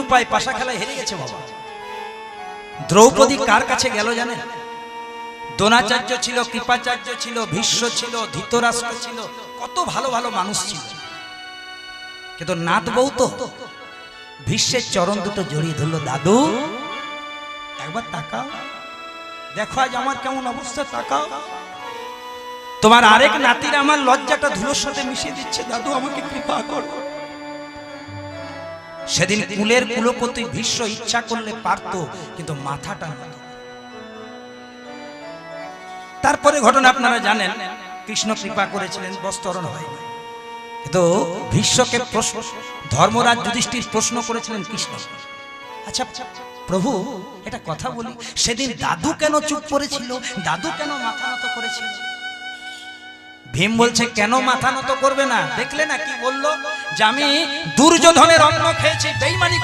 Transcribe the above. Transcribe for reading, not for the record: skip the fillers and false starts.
উপায় পাশা খেলায় হেরে গেছে বাবা। দ্রৌপদী কার কাছে গেল জানেন? দ্রোণাচার্য ছিল, কৃপাচার্য ছিল, ভীষ্ম ছিল, ধৃতরাষ্ট্র ছিল, কত ভালো ভালো মানুষ ছিল, কিন্তু নাথ বউ তো ভীষ্মের চরণ দুটো জড়িয়ে ধরলো। দাদু একবার তাকাও, দেখো আজ আমার কেমন অবস্থা, তাকাও। তোমার আরেক নাতির আমার লজ্জাটা ধুলোর সাথে মিশিয়ে দিচ্ছে, দাদু আমাকে কৃপা করো। সেদিন কুলের কুলপতি ভীষ্ম ইচ্ছা করলে পারত, কিন্তু মাথাটা না। তারপরে ঘটনা আপনারা জানেন, কৃষ্ণ কৃপা করেছিলেন, বস্ত্রহরণ হয়নি। কিন্তু ভীষ্মকে ধর্মরাজ যুধিষ্ঠির প্রশ্ন করেছিলেন কৃষ্ণ, আচ্ছা প্রভু এটা কথা বলি, সেদিন দাদু কেন চুপ করেছিল, দাদু কেন মাথা নত করেছিল? ভীম বলছে কেন মাথা নত করবে না? দেখলে না কি বললো, যে আমি দুর্যোধনের অন্ন খেয়েছি, বেঈমানি